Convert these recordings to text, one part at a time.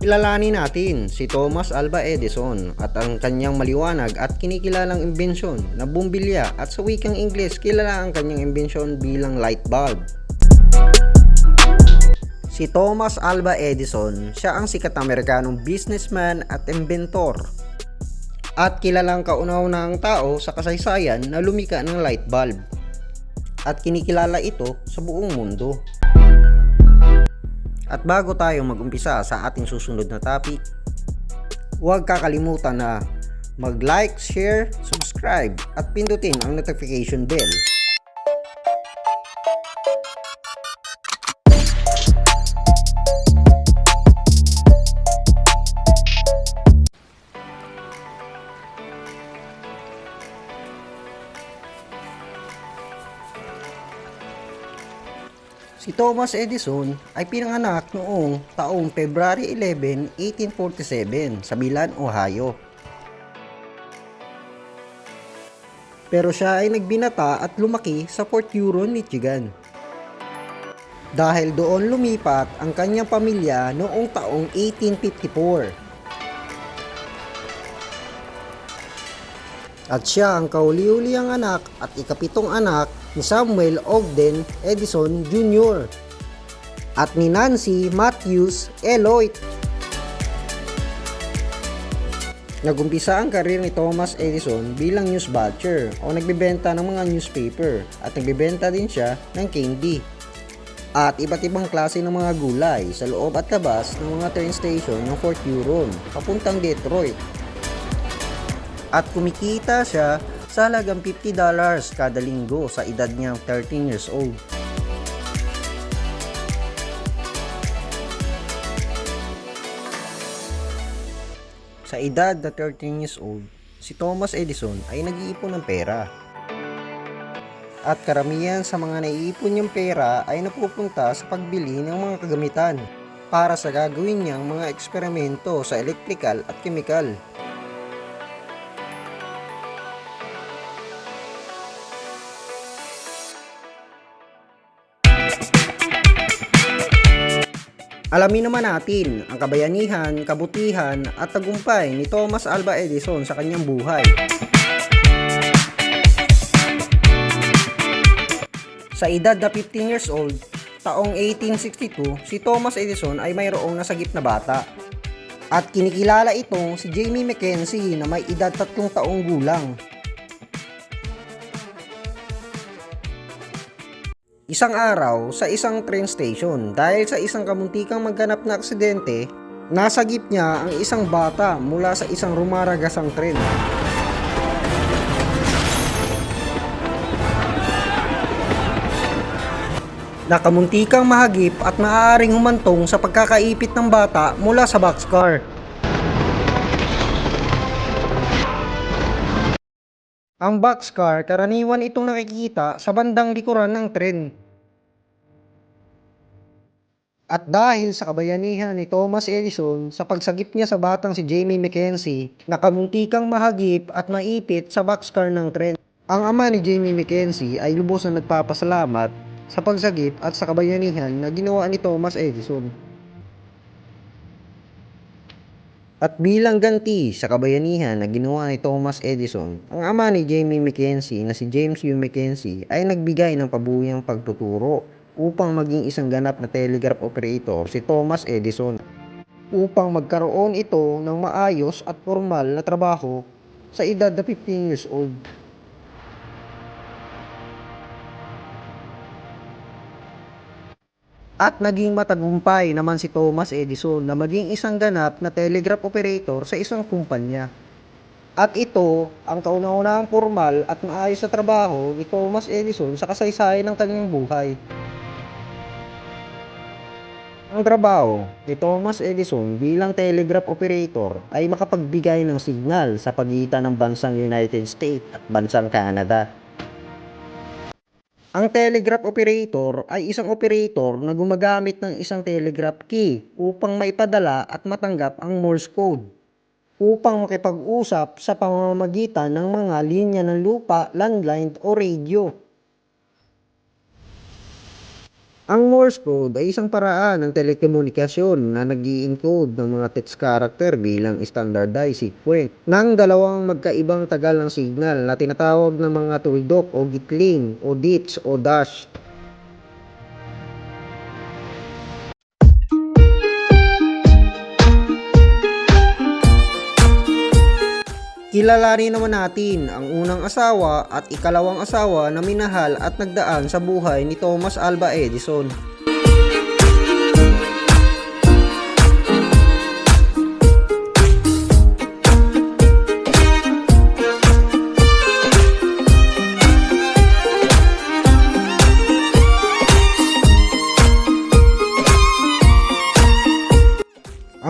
Kilalanin natin si Thomas Alva Edison at ang kanyang maliwanag at kinikilalang imbensyon na bumbilya at sa wikang Ingles kilala ang kanyang imbensyon bilang light bulb. Si Thomas Alva Edison, siya ang sikat na Amerikanong businessman at inventor. At kilalang kauna-unahang tao sa kasaysayan na lumika ng light bulb. At kinikilala ito sa buong mundo. At bago tayo mag-umpisa sa ating susunod na topic, huwag kakalimutan na mag-like, share, subscribe at pindutin ang notification bell. Si Thomas Edison ay pinanganak noong taong February 11, 1847 sa Milan, Ohio. Pero siya ay nagbinata at lumaki sa Fort Huron, Michigan. Dahil doon lumipat ang kanyang pamilya noong taong 1854. At siya ang kauli-ulihang anak at ikapitong anak ni Samuel Ogden Edison Jr. at ni Nancy Matthews Eloit. Nagumpisa ang karir ni Thomas Edison bilang newsbatcher o nagbebenta ng mga newspaper at nagbebenta din siya ng candy at iba't ibang klase ng mga gulay sa loob at labas ng mga train station ng Fort Huron papuntang Detroit. At kumikita siya sa halagang $50 kada linggo sa edad niyang 13 years old. Sa edad na 13 years old, si Thomas Edison ay nag-iipon ng pera. At karamihan sa mga naiipon niyang pera ay napupunta sa pagbili ng mga kagamitan para sa gagawin niyang mga eksperimento sa electrical at chemical. Alamin naman natin ang kabayanihan, kabutihan at tagumpay ni Thomas Alva Edison sa kanyang buhay. Sa edad na 15 years old, taong 1862, si Thomas Edison ay mayroong nasagip na bata. At kinikilala itong si Jamie Mackenzie na may edad 3 taong gulang. Isang araw sa isang train station dahil sa isang kamuntikang magganap na aksidente, nasagip niya ang isang bata mula sa isang rumaragasang tren. Nakamuntikang mahagip at maaaring humantong sa pagkakaipit ng bata mula sa boxcar. Ang boxcar, karaniwan itong nakikita sa bandang likuran ng tren. At dahil sa kabayanihan ni Thomas Edison sa pagsagip niya sa batang si Jamie Mackenzie, nakamuntikang mahagip at maipit sa boxcar ng tren. Ang ama ni Jamie Mackenzie ay lubos na nagpapasalamat sa pagsagip at sa kabayanihan na ginawa ni Thomas Edison. At bilang ganti sa kabayanihan na ginawa ni Thomas Edison, ang ama ni Jamie Mackenzie na si James U. Mackenzie ay nagbigay ng pabuyang pagtuturo upang maging isang ganap na telegraph operator si Thomas Edison upang magkaroon ito ng maayos at formal na trabaho sa edad na 15 years old. At naging matagumpay naman si Thomas Edison na maging isang ganap na telegraph operator sa isang kumpanya. At ito ang kauna-unahang formal at maayos na trabaho ni Thomas Edison sa kasaysayan ng kanyang buhay. Ang trabaho ni Thomas Edison bilang telegraph operator ay makapagbigay ng signal sa pagitan ng bansang United States at bansang Canada. Ang telegraph operator ay isang operator na gumagamit ng isang telegraph key upang maipadala at matanggap ang Morse code upang makipag-usap sa pamamagitan ng mga linya ng lupa, landline o radio. Ang Morse code ay isang paraan ng telekomunikasyon na nag-i-encode ng mga text character bilang standardized sequence ng dalawang magkaibang tagal ng signal na tinatawag ng mga tuldok o gitling o dits o dash. Kilalanin naman natin ang unang asawa at ikalawang asawa na minahal at nagdaan sa buhay ni Thomas Alva Edison.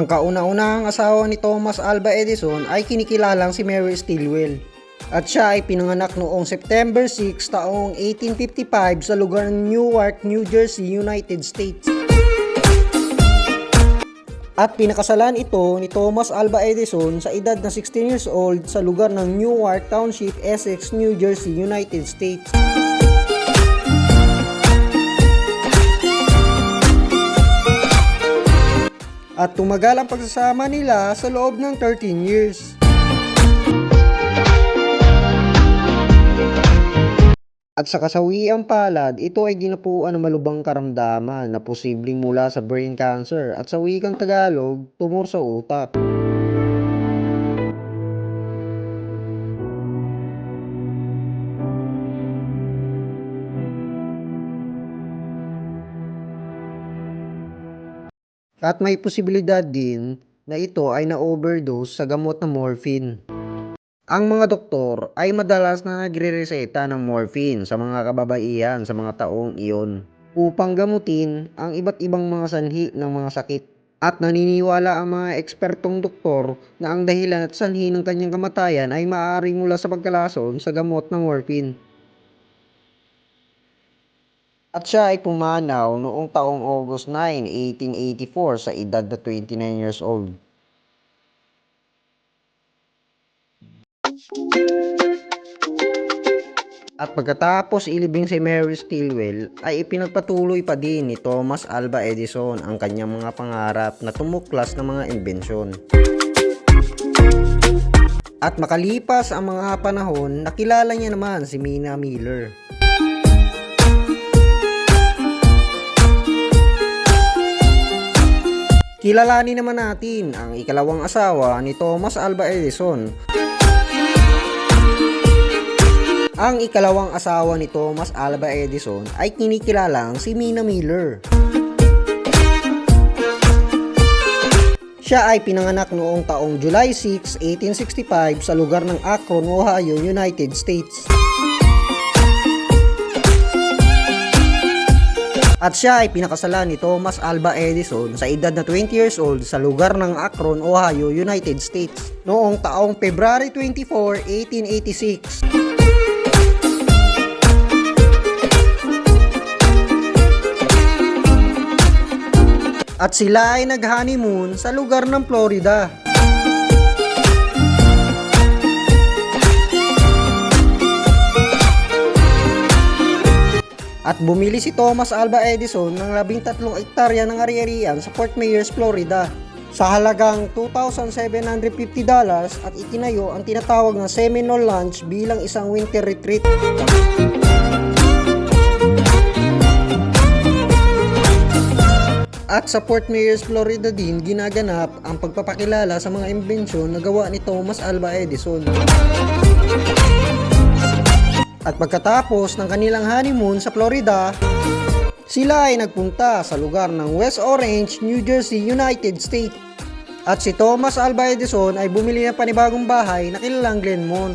Ang kauna-unahang asawa ni Thomas Alva Edison ay kinikilalang si Mary Stilwell. At siya ay pinanganak noong September 6 taong 1855 sa lugar ng Newark, New Jersey, United States. At pinakasalan ito ni Thomas Alva Edison sa edad na 16 years old sa lugar ng Newark Township, Essex, New Jersey, United States. At tumagal ang pagsasama nila sa loob ng 13 years. At sa kasawiang palad, ito ay dinapuan ng malubhang karamdaman na posibleng mula sa brain cancer at sa wikang Tagalog, tumor sa utak. At may posibilidad din na ito ay na-overdose sa gamot na morphine. Ang mga doktor ay madalas na nagre-reseta ng morphine sa mga kababaihan sa mga taong iyon upang gamutin ang iba't ibang mga sanhi ng mga sakit. At naniniwala ang mga ekspertong doktor na ang dahilan at sanhi ng kanyang kamatayan ay maaaring mula sa pagkalason sa gamot na morphine. At siya ay pumanaw noong taong August 9, 1884 sa edad na 29 years old. At pagkatapos ilibing si Mary Stilwell ay ipinagpatuloy pa din ni Thomas Alva Edison ang kanyang mga pangarap na tumuklas ng mga imbensyon. At makalipas ang mga panahon, nakilala niya naman si Minna Miller. Kilalanin naman natin ang ikalawang asawa ni Thomas Alva Edison. Ang ikalawang asawa ni Thomas Alva Edison ay kinikilalang si Minna Miller. Siya ay pinanganak noong taong July 6, 1865 sa lugar ng Akron, Ohio, United States. At siya ay pinakasalan ni Thomas Alva Edison sa edad na 20 years old sa lugar ng Akron, Ohio, United States noong taong February 24, 1886. At sila ay nag-honeymoon sa lugar ng Florida. At bumili si Thomas Alva Edison ng 13 ektarya ng ari-arian sa Fort Myers, Florida sa halagang $2,750 at itinayo ang tinatawag na Seminole Ranch bilang isang winter retreat. At sa Fort Myers, Florida din ginaganap ang pagpapakilala sa mga imbensyon na gawa ni Thomas Alva Edison. At pagkatapos ng kanilang honeymoon sa Florida, sila ay nagpunta sa lugar ng West Orange, New Jersey, United States. At si Thomas Alva Edison ay bumili ng panibagong bahay na kilalang Glenmont.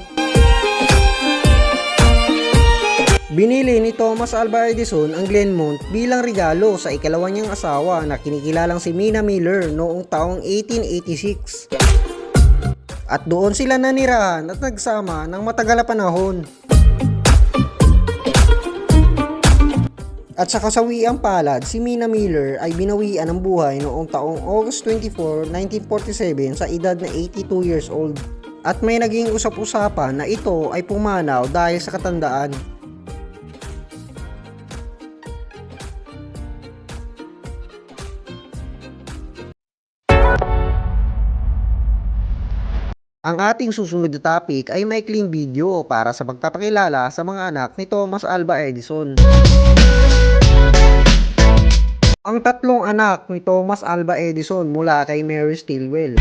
Binili ni Thomas Alva Edison ang Glenmont bilang regalo sa ikalawa niyang asawa na kinikilalang si Minna Miller noong taong 1886. At doon sila nanirahan at nagsama ng matagal na panahon. At sa kasawiang palad, si Minna Miller ay binawian ng buhay noong taong August 24, 1947 sa edad na 82 years old. At may naging usap-usapan na ito ay pumanaw dahil sa katandaan. Ang ating susunod na topic ay maikling video para sa pagpapakilala sa mga anak ni Thomas Alva Edison. Ang tatlong anak ni Thomas Alva Edison mula kay Mary Stilwell.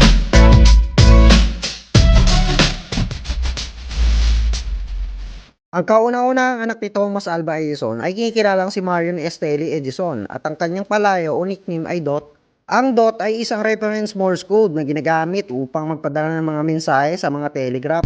Ang kauna-unahang anak ni Thomas Alva Edison ay kinikilalang si Marion Estelle Edison at ang kanyang palayo o nickname ay Dot. Ang Dot ay isang reference Morse code na ginagamit upang magpadala ng mga mensahe sa mga telegraph.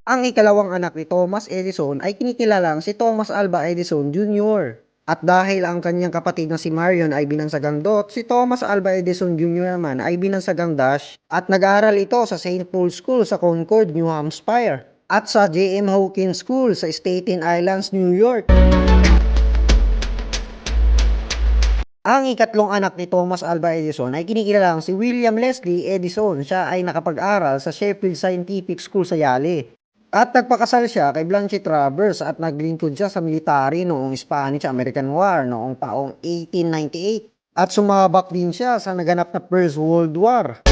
Ang ikalawang anak ni Thomas Edison ay kinikilalang si Thomas Alva Edison Jr. At dahil ang kanyang kapatid na si Marion ay binansagang Dot, si Thomas Alva Edison Jr. naman ay binansagang Dash at nag-aaral ito sa St. Paul's School sa Concord, New Hampshire at sa J.M. Hawkins School sa Staten Island, New York. Ang ikatlong anak ni Thomas Alva Edison ay kinikilalang si William Leslie Edison. Siya ay nakapag-aral sa Sheffield Scientific School sa Yale. At nagpakasal siya kay Blanche Travers at naglingkod siya sa military noong Spanish-American War noong taong 1898. At sumabak din siya sa naganap na First World War.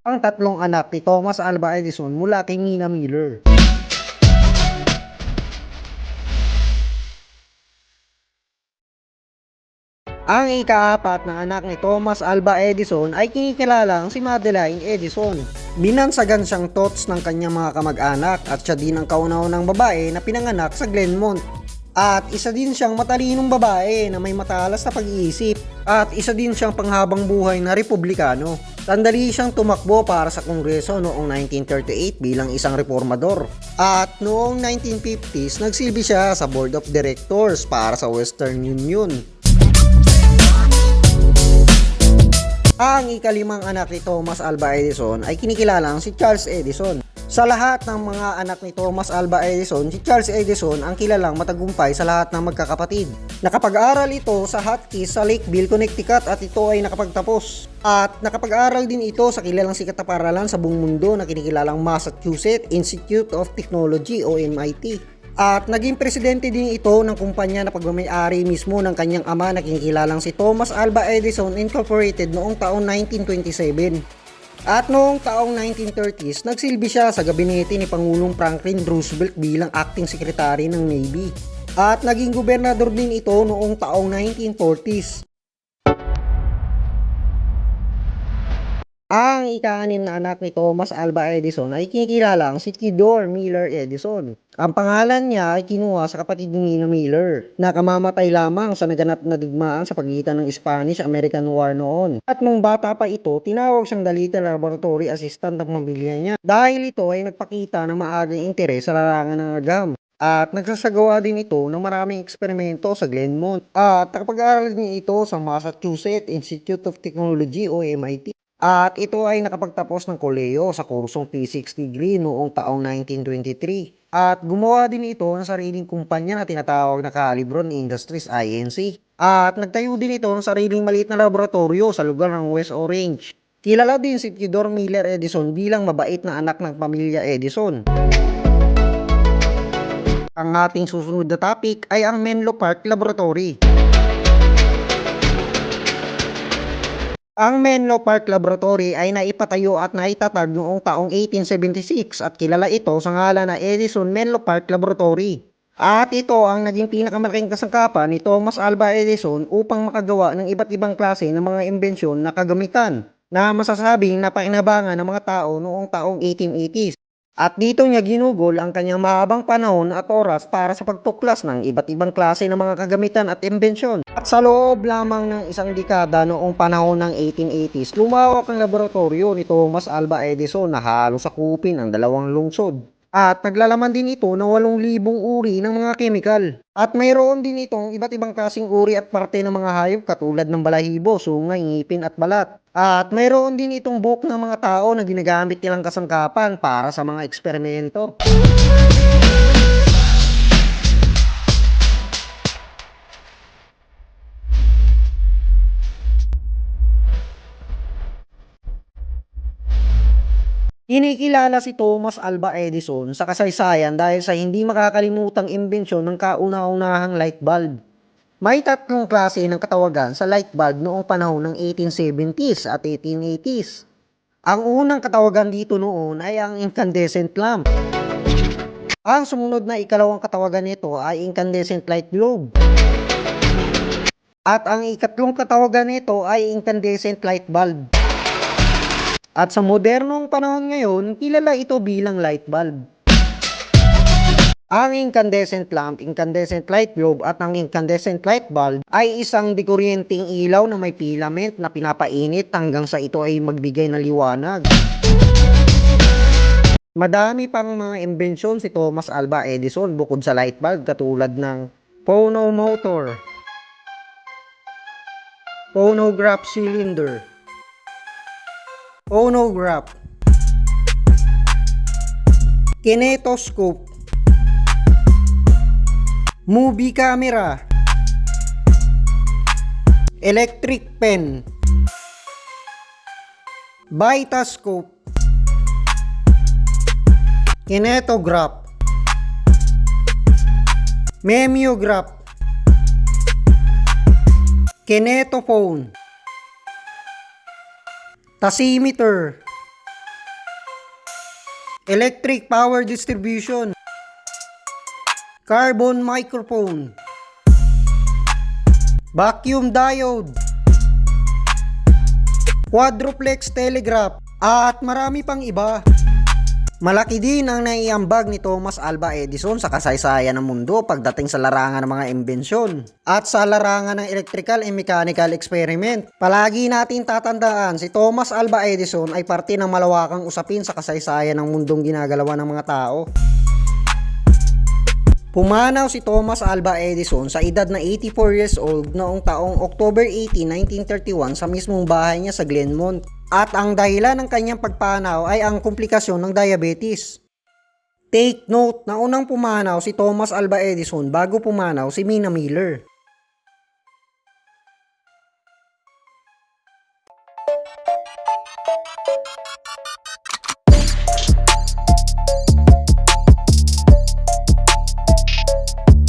Ang tatlong anak ni Thomas Alva Edison mula kay Nina Miller. Ang ikaapat na anak ni Thomas Alva Edison ay kinikilalang si Madeline Edison. Binansagan siyang tots ng kanyang mga kamag-anak at siya din ang kauna-unang babae na pinanganak sa Glenmont. At isa din siyang matalinong babae na may matalas na pag-iisip at isa din siyang panghabang buhay na republikano. Sandali siyang tumakbo para sa Kongreso noong 1938 bilang isang reformador. At noong 1950s, nagsilbi siya sa Board of Directors para sa Western Union. Ang ikalimang anak ni Thomas Alva Edison ay kinikilalang si Charles Edison. Sa lahat ng mga anak ni Thomas Alva Edison, si Charles Edison ang kilalang matagumpay sa lahat ng magkakapatid. Nakapag-aral ito sa Hotkeys sa Lakeville, Connecticut at ito ay nakapagtapos. At nakapag-aral din ito sa kilalang sikat na paaralan sa buong mundo na kinikilalang Massachusetts Institute of Technology o MIT. At naging presidente din ito ng kumpanya na pagmamay-ari mismo ng kanyang ama na kinikilalang si Thomas Alva Edison Incorporated noong taong 1927. At noong taong 1930s, nagsilbi siya sa gabinete ni Pangulong Franklin Roosevelt bilang acting secretary ng Navy. At naging gobernador din ito noong taong 1940s. Ang ika-anim na anak ni Thomas Alva Edison ay kinikilalang si Theodore Miller Edison. Ang pangalan niya ay kinuha sa kapatid ni Nina Miller na kamamatay lamang sa naganap na digmaan sa pagitan ng Spanish-American War noon. At nung bata pa ito, tinawag siyang Dalita Laboratory Assistant ng pamilya niya dahil ito ay nagpakita ng maagang interes sa larangan ng agam. At nagsasagawa din ito ng maraming eksperimento sa Glenmont. At nakapag-aaral din ito sa Massachusetts Institute of Technology o MIT. At ito ay nakapagtapos ng koleyo sa kursong Physics degree noong taong 1923. At gumawa din ito ng sariling kumpanya na tinatawag na Calibron Industries Inc. At nagtayo din ito ng sariling maliit na laboratorio sa lugar ng West Orange. Kilala din si Theodore Miller Edison bilang mabait na anak ng pamilya Edison. Ang ating susunod na topic ay ang Menlo Park Laboratory. Ang Menlo Park Laboratory ay naipatayo at naitatag noong taong 1876 at kilala ito sa ngalan na Edison Menlo Park Laboratory. At ito ang naging pinakamalaking kasangkapan ni Thomas Alva Edison upang makagawa ng iba't ibang klase ng mga imbensyon na kagamitan na masasabing napakinabangan ng mga tao noong taong 1880s. At dito niya ginugol ang kanyang mahabang panahon at oras para sa pagtuklas ng iba't ibang klase ng mga kagamitan at imbensyon. At sa loob lamang ng isang dekada noong panahon ng 1880s, lumawak ang laboratorio ni Thomas Alva Edison na halos sakupin ang dalawang lungsod. At naglalaman din ito ng 8,000 uri ng mga kemikal. At mayroon din itong iba't ibang klaseng uri at parte ng mga hayop katulad ng balahibo, sungay, ngipin at balat. At mayroon din itong buhok ng mga tao na ginagamit nilang kasangkapan para sa mga eksperimento. Kinikilala si Thomas Alva Edison sa kasaysayan dahil sa hindi makakalimutang imbensyon ng kauna-unahang light bulb. May tatlong klase ng katawagan sa light bulb noong panahon ng 1870s at 1880s. Ang unang katawagan dito noon ay ang incandescent lamp. Ang sumunod na ikalawang katawagan nito ay incandescent light globe. At ang ikatlong katawagan nito ay incandescent light bulb. At sa modernong panahon ngayon, kilala ito bilang light bulb. Ang incandescent lamp, incandescent light globe at ang incandescent light bulb ay isang dekuryenteng ilaw na may filament na pinapainit hanggang sa ito ay magbigay ng liwanag. Madami pang mga imbensyon si Thomas Alva Edison bukod sa light bulb katulad ng phonomotor, phonograph cylinder, phonograph, kinetoscope, movie camera, electric pen, vitascope, kinetograph, mimeograph, kinetophone, tachymeter, electric power distribution, carbon microphone, vacuum diode, quadruplex telegraph, at marami pang iba. Malaki din ang naiambag ni Thomas Alva Edison sa kasaysayan ng mundo pagdating sa larangan ng mga imbensyon at sa larangan ng electrical and mechanical experiment. Palagi natin tatandaan, si Thomas Alva Edison ay parte ng malawakang usapin sa kasaysayan ng mundong ginagalawan ng mga tao. Pumanaw si Thomas Alva Edison sa edad na 84 years old noong taong October 18, 1931 sa mismong bahay niya sa Glenmont. At ang dahilan ng kanyang pagpanaw ay ang komplikasyon ng diabetes. Take note na unang pumanaw si Thomas Alva Edison bago pumanaw si Minna Miller.